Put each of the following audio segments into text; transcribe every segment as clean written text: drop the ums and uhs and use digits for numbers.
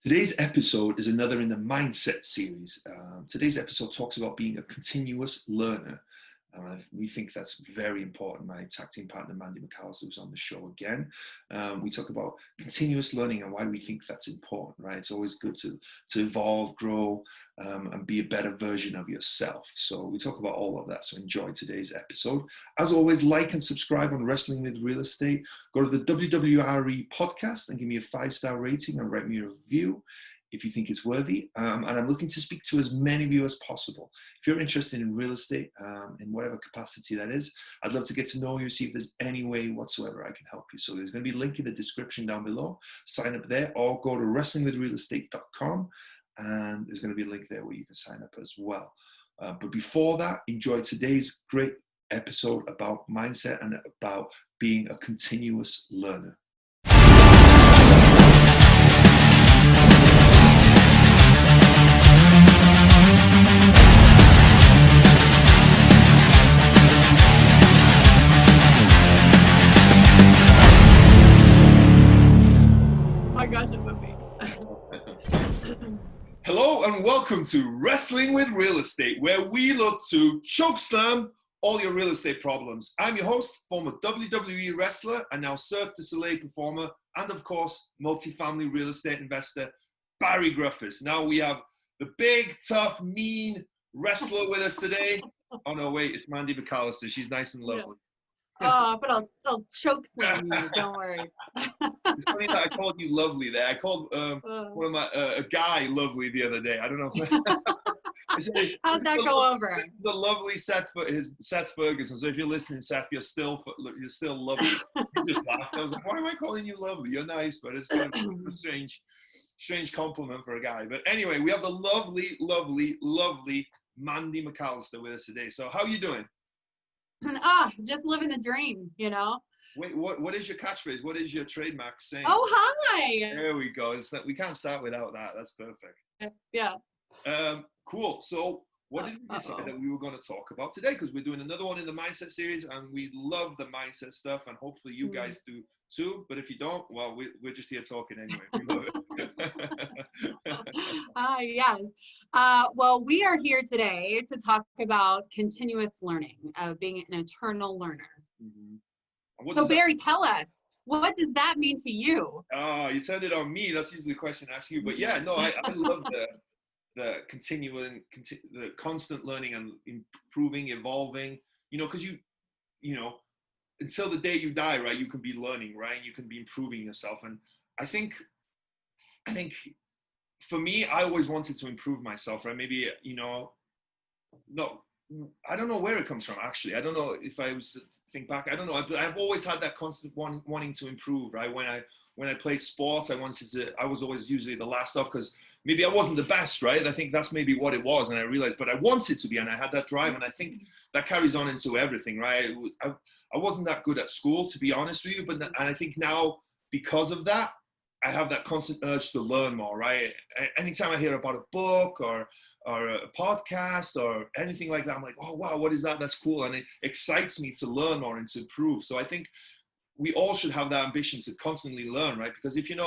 Today's episode is another in the mindset series. Today's episode talks about being a continuous learner. We think that's very important. My tag team partner, Mandy McAllister, was on the show again. We talk about continuous learning and why we think that's important, right? It's always good to evolve, grow, and be a better version of yourself. So we talk about all of that. So enjoy today's episode. As always, like and subscribe on Wrestling with Real Estate. Go to the WWRE Podcast and give me a 5-star rating and write me a review if you think it's worthy. And I'm looking to speak to as many of you as possible. If you're interested in real estate, in whatever capacity that is, I'd love to get to know you, see if there's any way whatsoever I can help you. So there's going to be a link in the description down below. Sign up there or go to wrestlingwithrealestate.com and there's going to be a link there where you can sign up as well. But before that, enjoy today's great episode about mindset and about being a continuous learner. Hello and welcome to Wrestling with Real Estate, where we look to chokeslam all your real estate problems. I'm your host, former WWE wrestler and now Cirque du Soleil performer, and of course, multifamily real estate investor, Barri Griffiths. Now we have the big, tough, mean wrestler with us today. Oh no, wait, it's Mandy McAllister. She's nice and lovely. Oh, but I'll choke slam you. Don't worry. It's funny that I called you lovely there. I called one of my a guy lovely the other day. I don't know. How'd that go over? This is a lovely Seth Ferguson. So if you're listening, Seth, you're still lovely. You just laughed. I was like, why am I calling you lovely? You're nice, but it's kind of a strange compliment for a guy. But anyway, we have the lovely Mandy McAllister with us today. So how are you doing? Just living the dream, you know. Wait, what is your catchphrase? What is your trademark saying? Oh, hi. There we go. We can't start without that. That's perfect. Yeah. Cool. So what did we decide that we were going to talk about today? Because we're doing another one in the mindset series, and we love the mindset stuff, and hopefully you guys do too. But if you don't, well, we're just here talking anyway. We love it. Yes. Well, we are here today to talk about continuous learning, being an eternal learner. Mm-hmm. So Barry, tell us, what does that mean to you? You turned it on me. That's usually the question I ask you. But yeah, no, I love the constant learning and improving, evolving, because you know, until the day you die, right, you can be learning, right? And you can be improving yourself. And I think for me, I always wanted to improve myself, right? Maybe, I don't know where it comes from, actually. I don't know if I was to think back. I don't know. I've always had that constant wanting to improve, right? When I played sports, I was always usually the last off because maybe I wasn't the best, right? I think that's maybe what it was. And I realized, but I wanted to be, and I had that drive. And I think that carries on into everything, right? I wasn't that good at school, to be honest with you. And I think now, because of that, I have that constant urge to learn more, right? Anytime I hear about a book or a podcast or anything like that, I'm like, oh, wow, what is that? That's cool. And it excites me to learn more and to improve. So I think we all should have that ambition to constantly learn, right? Because if you're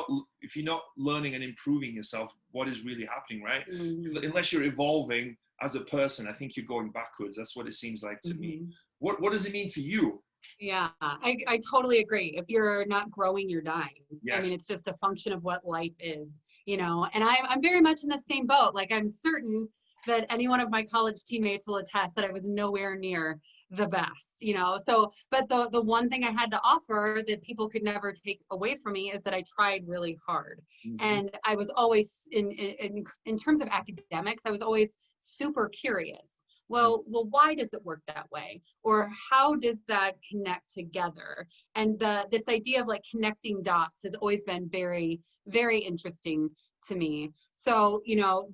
not learning and improving yourself, what is really happening, right? Mm-hmm. Unless you're evolving as a person, I think you're going backwards. That's what it seems like to me. What does it mean to you? Yeah, I totally agree. If you're not growing, you're dying. Yes. I mean, it's just a function of what life is, and I'm very much in the same boat. Like, I'm certain that any one of my college teammates will attest that I was nowhere near the best, so, but the one thing I had to offer that people could never take away from me is that I tried really hard. Mm-hmm. And I was always in terms of academics, I was always super curious. Well, why does it work that way? Or how does that connect together? And this idea of like connecting dots has always been very, very interesting to me. So,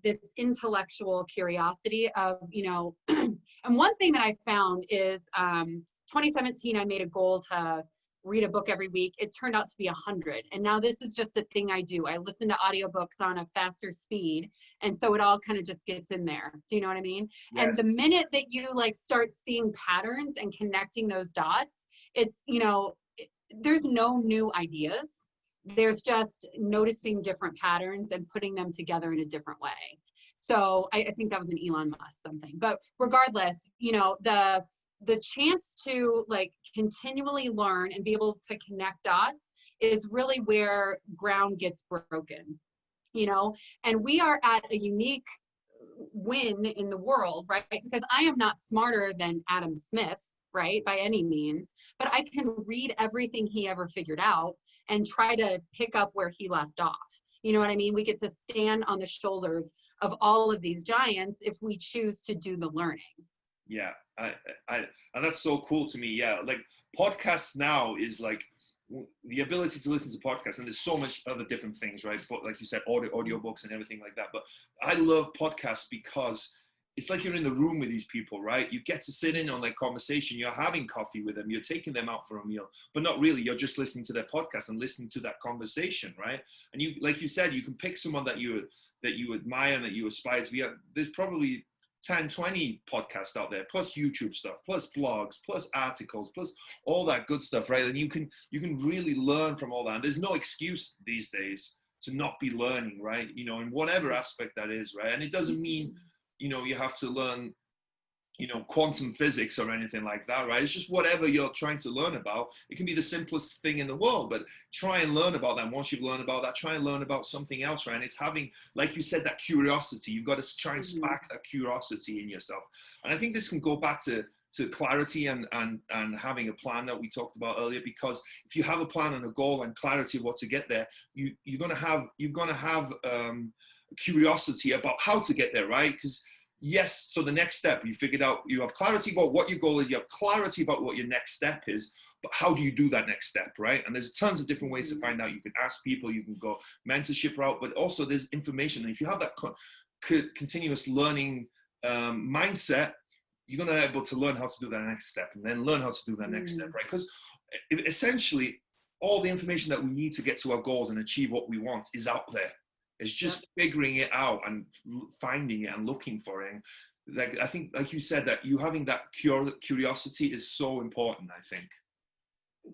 this intellectual curiosity of, and one thing that I found is 2017, I made a goal to read a book every week. It turned out to be 100. And now this is just a thing I do. I listen to audiobooks on a faster speed. And so it all kind of just gets in there. Do you know what I mean? Yes. And the minute that you like start seeing patterns and connecting those dots, it's, there's no new ideas. There's just noticing different patterns and putting them together in a different way. So I think that was an Elon Musk something, but regardless, you know, the chance to like continually learn and be able to connect dots is really where ground gets broken, you know, and we are at a unique win in the world, right? Because I am not smarter than Adam Smith, right, by any means, but I can read everything he ever figured out and try to pick up where he left off. You know what I mean? We get to stand on the shoulders of all of these giants if we choose to do the learning. Yeah, and that's so cool to me. Yeah, like podcasts now is like the ability to listen to podcasts, and there's so much other different things, right? But like you said, audiobooks and everything like that. But I love podcasts because it's like you're in the room with these people, right? You get to sit in on their conversation. You're having coffee with them. You're taking them out for a meal, but not really. You're just listening to their podcast and listening to that conversation, right? And you, like you said, you can pick someone that you admire and that you aspire to be. There's probably 10, 20 podcasts out there, plus YouTube stuff, plus blogs, plus articles, plus all that good stuff, right? And you can really learn from all that. And there's no excuse these days to not be learning, right? You know, in whatever aspect that is, right? And it doesn't mean, you know, you have to learn, you know, quantum physics or anything like that, right? It's just whatever you're trying to learn about. It can be the simplest thing in the world, but try and learn about that. And once you've learned about that, try and learn about something else, right? And it's having, like you said, that curiosity. You've got to try and spark that curiosity in yourself. And I think this can go back to clarity and having a plan that we talked about earlier, because if you have a plan and a goal and clarity of what to get there, you're going to have curiosity about how to get there, right? Because yes, so the next step, you figured out, you have clarity about what your goal is, you have clarity about what your next step is, but how do you do that next step, right? And there's tons of different ways to find out. You can ask people, you can go mentorship route, but also there's information. And if you have that continuous learning mindset, you're going to be able to learn how to do that next step and then learn how to do that next step, right? Because essentially all the information that we need to get to our goals and achieve what we want is out there. It's just figuring it out and finding it and looking for it. Like, I think, like you said, that you having that curiosity is so important, I think.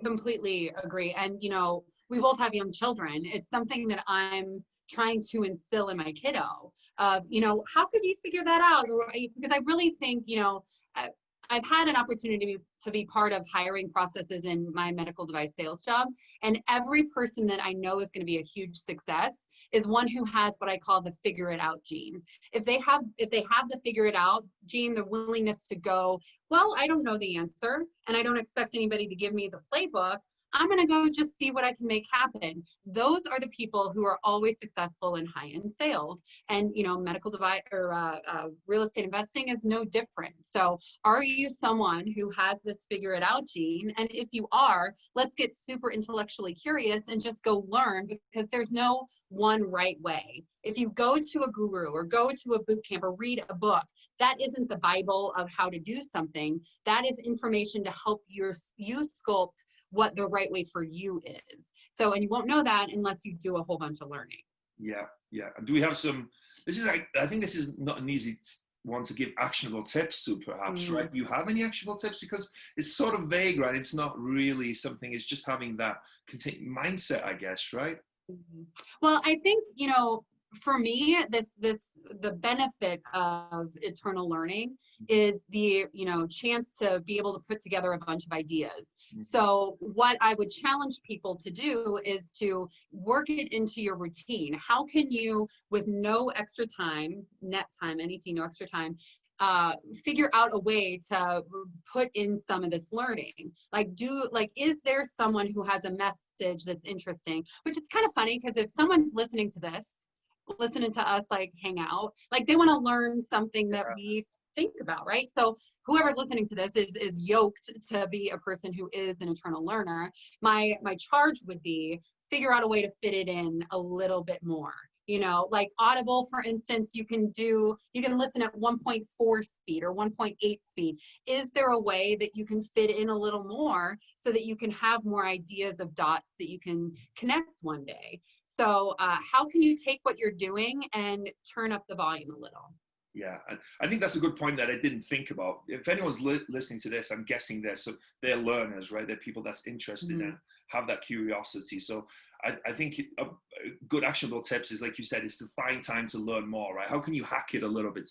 Completely agree. And, you know, we both have young children. It's something that I'm trying to instill in my kiddo of, you know, how could you figure that out? Or, because I really think, you know, I've had an opportunity to be part of hiring processes in my medical device sales job. And every person that I know is going to be a huge success is one who has what I call the figure it out gene. If they have the figure it out gene, the willingness to go, well, I don't know the answer and I don't expect anybody to give me the playbook. I'm going to go just see what I can make happen. Those are the people who are always successful in high-end sales. And, you know, medical device or real estate investing is no different. So are you someone who has this figure it out gene? And if you are, let's get super intellectually curious and just go learn, because there's no one right way. If you go to a guru or go to a boot camp or read a book, that isn't the Bible of how to do something. That is information to help you sculpt what the right way for you is. So, and you won't know that unless you do a whole bunch of learning. Yeah. And do we have some, I think this is not an easy one to give actionable tips to, perhaps, right? Do you have any actionable tips? Because it's sort of vague, right? It's not really something, it's just having that mindset, I guess, right? Well, I think, you know, for me, the benefit of eternal learning is the, you know, chance to be able to put together a bunch of ideas. So what I would challenge people to do is to work it into your routine. How can you, with no extra time, net time, NET, no extra time, figure out a way to put in some of this learning? Is there someone who has a message that's interesting? Which is kind of funny, because if someone's listening to us like hang out, like they want to learn something that we think about, right? So whoever's listening to this is yoked to be a person who is an eternal learner. My charge would be figure out a way to fit it in a little bit more. You know, like Audible, for instance, you can listen at 1.4 speed or 1.8 speed. Is there a way that you can fit in a little more so that you can have more ideas of dots that you can connect one day? So how can you take what you're doing and turn up the volume a little? Yeah, I think that's a good point that I didn't think about. If anyone's listening to this, I'm guessing they're learners, right? They're people that's interested in have that curiosity. So I think good actionable tips is, like you said, is to find time to learn more, right? How can you hack it a little bit?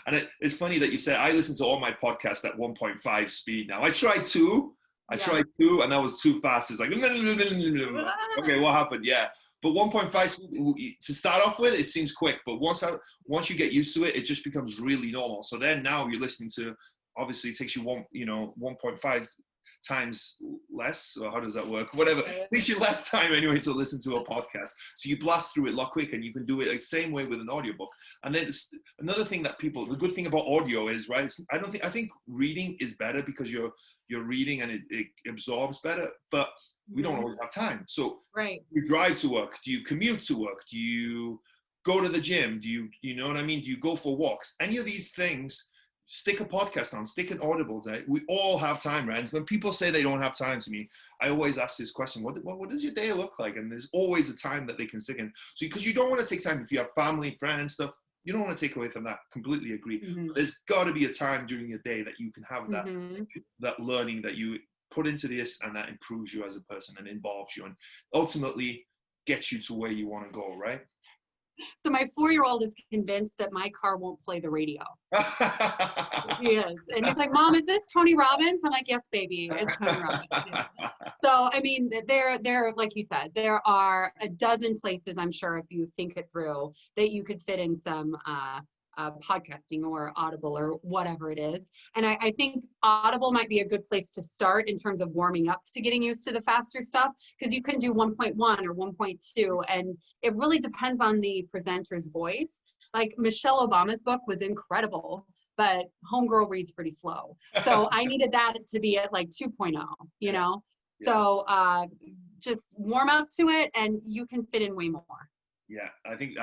And it's funny that you said, I listen to all my podcasts at 1.5 speed now. I tried 2, and that was too fast. It's like, okay, what happened? Yeah. But 1.5 speed, to start off with, it seems quick. But once you get used to it, it just becomes really normal. So then now you're listening to, obviously it takes you 1.5 times less, or how does that work? Whatever. It takes you less time anyway to listen to a podcast. So you blast through it a lot quicker, and you can do it the same way with an audiobook. And then another thing that the good thing about audio is, right, I think reading is better because you're reading and it absorbs better, but we don't always have time. So you drive to work, do you commute to work, do you go to the gym, do you know what I mean? Do you go for walks? Any of these things, stick a podcast on, stick an Audible day. We all have time, right? When people say they don't have time to me, I always ask this question, what does your day look like? And there's always a time that they can stick in. So, because you don't want to take time, if you have family, friends, stuff, you don't want to take away from that. Completely agree. There's got to be a time during your day that you can have that learning that you put into this, and that improves you as a person and involves you and ultimately gets you to where you want to go, right? So my 4-year-old is convinced that my car won't play the radio. He is. And he's like, Mom, is this Tony Robbins? I'm like, yes, baby, it's Tony Robbins. Yeah. So, I mean, there, like you said, there are a dozen places, I'm sure, if you think it through, that you could fit in some podcasting or Audible or whatever it is. And I think Audible might be a good place to start in terms of warming up to getting used to the faster stuff, because you can do 1.1 or 1.2, and it really depends on the presenter's voice. Like Michelle Obama's book was incredible, but Homegirl reads pretty slow. So I needed that to be at like 2.0, you know? Yeah. So just warm up to it and you can fit in way more. Yeah, I think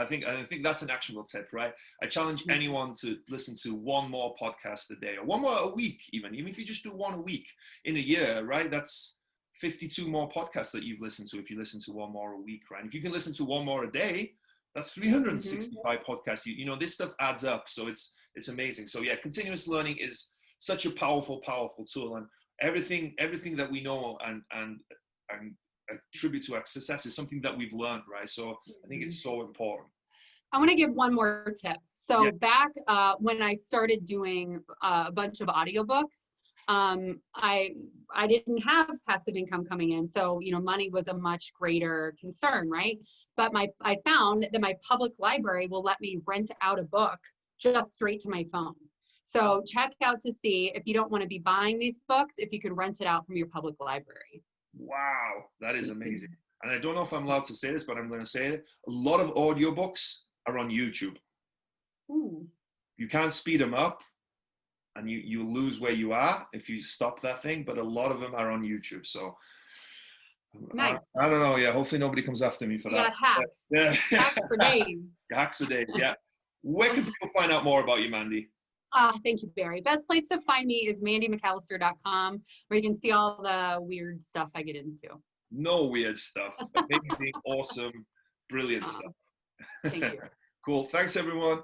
that's an actionable tip, right? I challenge anyone to listen to one more podcast a day, or one more a week, even if you just do one a week in a year, right? That's 52 more podcasts that you've listened to if you listen to one more a week, right? And if you can listen to one more a day, that's 365 podcasts. You know, this stuff adds up, so it's amazing. So yeah, continuous learning is such a powerful tool, and everything that we know and attribute to our success is something that we've learned, right? So I think it's so important. I want to give one more tip. So back when I started doing a bunch of audiobooks, I didn't have passive income coming in. So, you know, money was a much greater concern, right? But I found that my public library will let me rent out a book just straight to my phone. So check out to see, if you don't want to be buying these books, if you can rent it out from your public library. Wow, that is amazing. And I don't know if I'm allowed to say this, but I'm going to say it. A lot of audiobooks are on YouTube. Ooh. You can't speed them up, and you lose where you are if you stop that thing, but a lot of them are on YouTube. So nice. I don't know. Yeah, hopefully nobody comes after me for that. Got hacks. Yeah. Hacks for days. Hacks for days, yeah. Where can people find out more about you, Mandy? Thank you, Barry. Best place to find me is mandymcallister.com, where you can see all the weird stuff I get into. No weird stuff. Amazing, awesome, brilliant stuff. Thank you. Cool. Thanks, everyone.